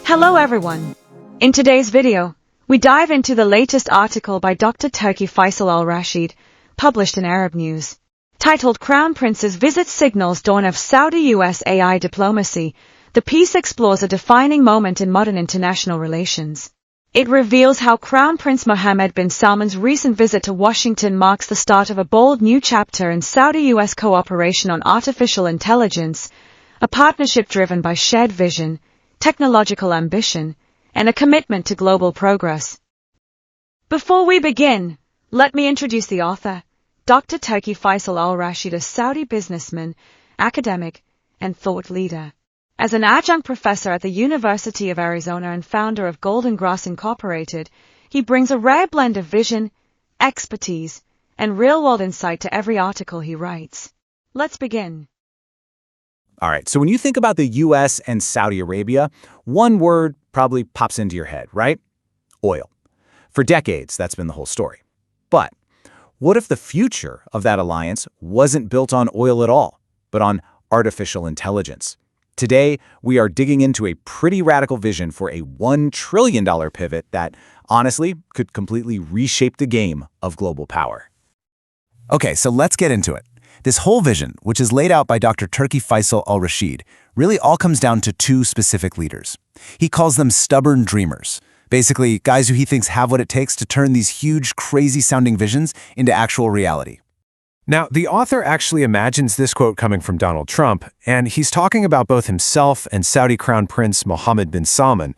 Hello everyone. In today's video, we dive into the latest article by Dr. Turki Faisal Al-Rasheed, published in Arab News, titled Crown Prince's Visit Signals Dawn of Saudi-US AI Diplomacy. The piece explores a defining moment in modern international relations. It reveals how Crown Prince Mohammed bin Salman's recent visit to Washington marks the start of a bold new chapter in Saudi-US cooperation on artificial intelligence, a partnership driven by shared vision, technological ambition, and a commitment to global progress. Before we begin, let me introduce the author, Dr. Turki Faisal Al-Rasheed, a Saudi businessman, academic, and thought leader. As an adjunct professor at the University of Arizona and founder of Golden Grass Incorporated, he brings a rare blend of vision, expertise, and real-world insight to every article he writes. Let's begin. All right, so when you think about the US and Saudi Arabia, one word probably pops into your head, right? Oil. For decades, that's been the whole story. But what if the future of that alliance wasn't built on oil at all, but on artificial intelligence? Today, we are digging into a pretty radical vision for a $1 trillion pivot that, honestly, could completely reshape the game of global power. Okay, so let's get into it. This whole vision, which is laid out by Dr. Turki Faisal Al-Rasheed, really all comes down to two specific leaders. He calls them stubborn dreamers, basically guys who he thinks have what it takes to turn these huge, crazy-sounding visions into actual reality. Now, the author actually imagines this quote coming from Donald Trump, and he's talking about both himself and Saudi Crown Prince Mohammed bin Salman.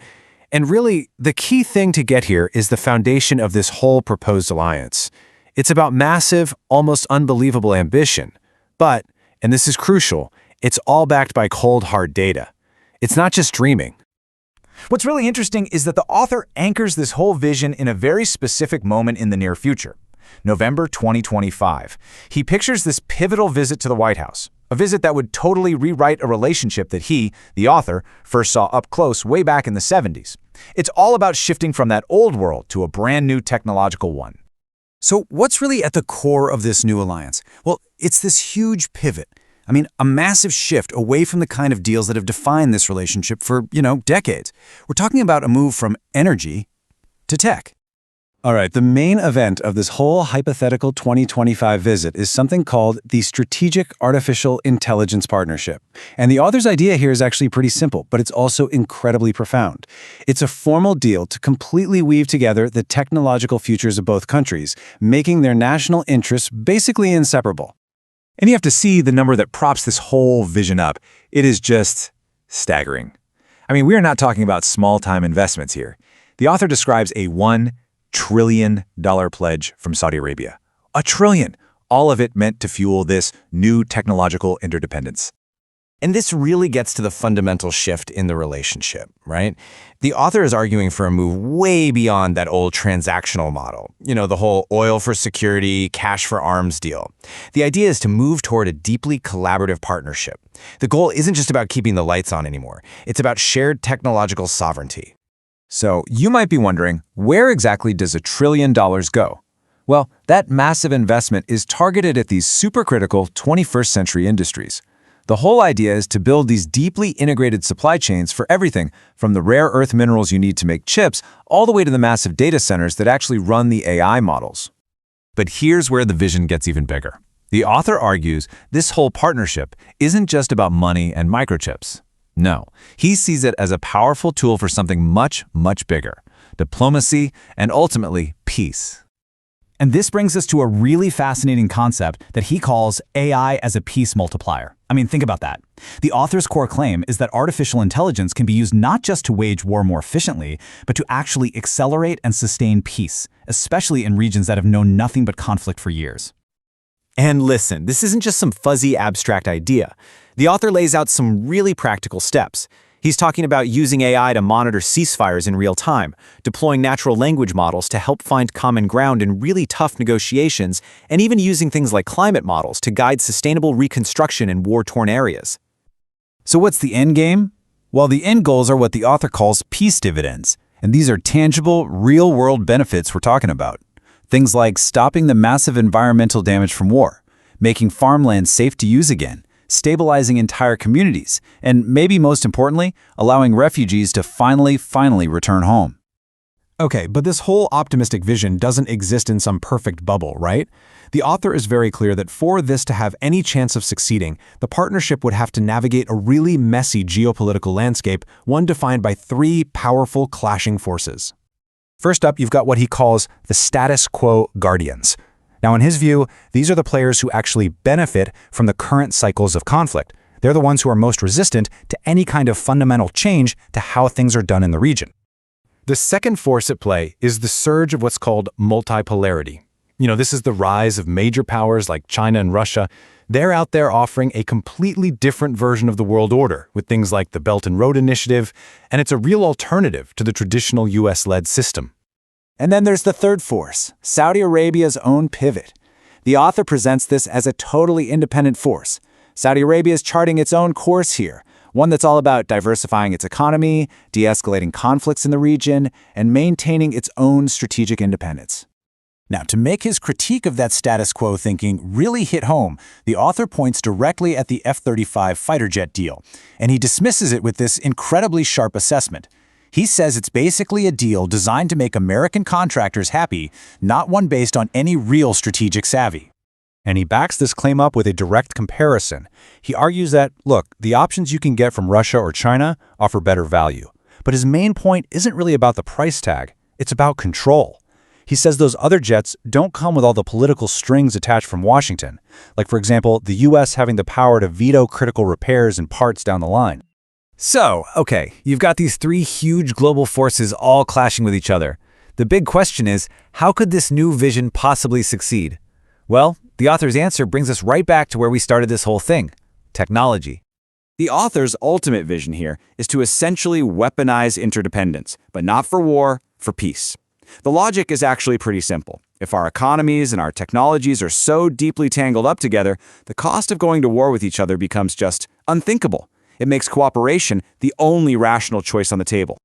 And really, the key thing to get here is the foundation of this whole proposed alliance. It's about massive, almost unbelievable ambition. But, and this is crucial, it's all backed by cold, hard data. It's not just dreaming. What's really interesting is that the author anchors this whole vision in a very specific moment in the near future. November 2025. He pictures this pivotal visit to the White House, a visit that would totally rewrite a relationship that he, the author, first saw up close way back in the 70s. It's all about shifting from that old world to a brand new technological one. So what's really at the core of this new alliance? Well, it's this huge pivot. I mean, a massive shift away from the kind of deals that have defined this relationship for, decades. We're talking about a move from energy to tech. All right, the main event of this whole hypothetical 2025 visit is something called the Strategic Artificial Intelligence Partnership. And the author's idea here is actually pretty simple, but it's also incredibly profound. It's a formal deal to completely weave together the technological futures of both countries, making their national interests basically inseparable. And you have to see the number that props this whole vision up. It is just staggering. I mean, we are not talking about small-time investments here. The author describes a $1 trillion pledge from Saudi Arabia. $1 trillion, all of it meant to fuel this new technological interdependence. And this really gets to the fundamental shift in the relationship, right? The author is arguing for a move way beyond that old transactional model. The whole oil for security, cash for arms deal. The idea is to move toward a deeply collaborative partnership. The goal isn't just about keeping the lights on anymore. It's about shared technological sovereignty. So you might be wondering, where exactly does $1 trillion go? Well, that massive investment is targeted at these supercritical 21st century industries. The whole idea is to build these deeply integrated supply chains for everything from the rare earth minerals you need to make chips all the way to the massive data centers that actually run the AI models. But here's where the vision gets even bigger. The author argues this whole partnership isn't just about money and microchips. No, he sees it as a powerful tool for something much, much bigger: diplomacy and ultimately peace. And this brings us to a really fascinating concept that he calls AI as a peace multiplier. I mean, think about that. The author's core claim is that artificial intelligence can be used not just to wage war more efficiently, but to actually accelerate and sustain peace, especially in regions that have known nothing but conflict for years. And listen, this isn't just some fuzzy abstract idea. The author lays out some really practical steps. He's talking about using AI to monitor ceasefires in real time, deploying natural language models to help find common ground in really tough negotiations, and even using things like climate models to guide sustainable reconstruction in war-torn areas. So what's the end game? Well, the end goals are what the author calls peace dividends, and these are tangible, real-world benefits we're talking about. Things like stopping the massive environmental damage from war, making farmland safe to use again, stabilizing entire communities, and maybe most importantly, allowing refugees to finally return home. Okay, but this whole optimistic vision doesn't exist in some perfect bubble, right? The author is very clear that for this to have any chance of succeeding, the partnership would have to navigate a really messy geopolitical landscape, one defined by three powerful clashing forces. First up, you've got what he calls the status quo guardians. Now, in his view, these are the players who actually benefit from the current cycles of conflict. They're the ones who are most resistant to any kind of fundamental change to how things are done in the region. The second force at play is the surge of what's called multipolarity. This is the rise of major powers like China and Russia. They're out there offering a completely different version of the world order with things like the Belt and Road Initiative, and it's a real alternative to the traditional US-led system. And then there's the third force, Saudi Arabia's own pivot. The author presents this as a totally independent force. Saudi Arabia is charting its own course here, one that's all about diversifying its economy, de-escalating conflicts in the region, and maintaining its own strategic independence. Now, to make his critique of that status quo thinking really hit home, the author points directly at the F-35 fighter jet deal, and he dismisses it with this incredibly sharp assessment. He says it's basically a deal designed to make American contractors happy, not one based on any real strategic savvy. And he backs this claim up with a direct comparison. He argues that, look, the options you can get from Russia or China offer better value. But his main point isn't really about the price tag, it's about control. He says those other jets don't come with all the political strings attached from Washington, like, for example, the US having the power to veto critical repairs and parts down the line. So, okay, you've got these three huge global forces all clashing with each other. The big question is, how could this new vision possibly succeed? Well, the author's answer brings us right back to where we started this whole thing: technology. The author's ultimate vision here is to essentially weaponize interdependence, but not for war, for peace. The logic is actually pretty simple. If our economies and our technologies are so deeply tangled up together, the cost of going to war with each other becomes just unthinkable. It makes cooperation the only rational choice on the table.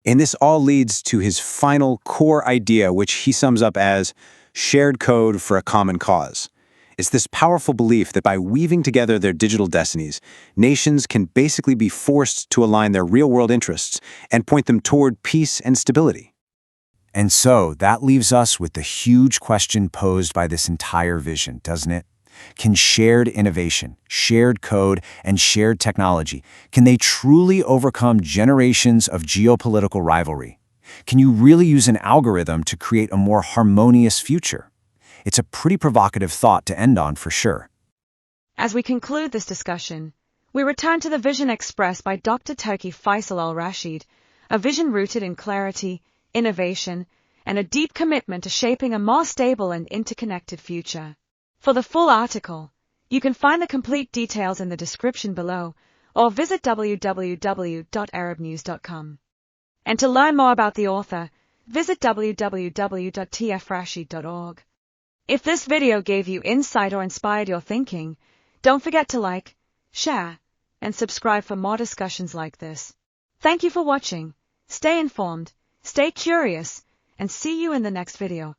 And this all leads to his final core idea, which he sums up as shared code for a common cause. It's this powerful belief that by weaving together their digital destinies, nations can basically be forced to align their real-world interests and point them toward peace and stability. And so that leaves us with the huge question posed by this entire vision, doesn't it? Can shared innovation, shared code, and shared technology, can they truly overcome generations of geopolitical rivalry? Can you really use an algorithm to create a more harmonious future? It's a pretty provocative thought to end on for sure. As we conclude this discussion, we return to the vision expressed by Dr. Turki Faisal Al-Rasheed, a vision rooted in clarity, innovation, and a deep commitment to shaping a more stable and interconnected future. For the full article, you can find the complete details in the description below or visit www.arabnews.com. And to learn more about the author, visit www.tfrasheed.org. If this video gave you insight or inspired your thinking, don't forget to like, share, and subscribe for more discussions like this. Thank you for watching. Stay informed, stay curious, and see you in the next video.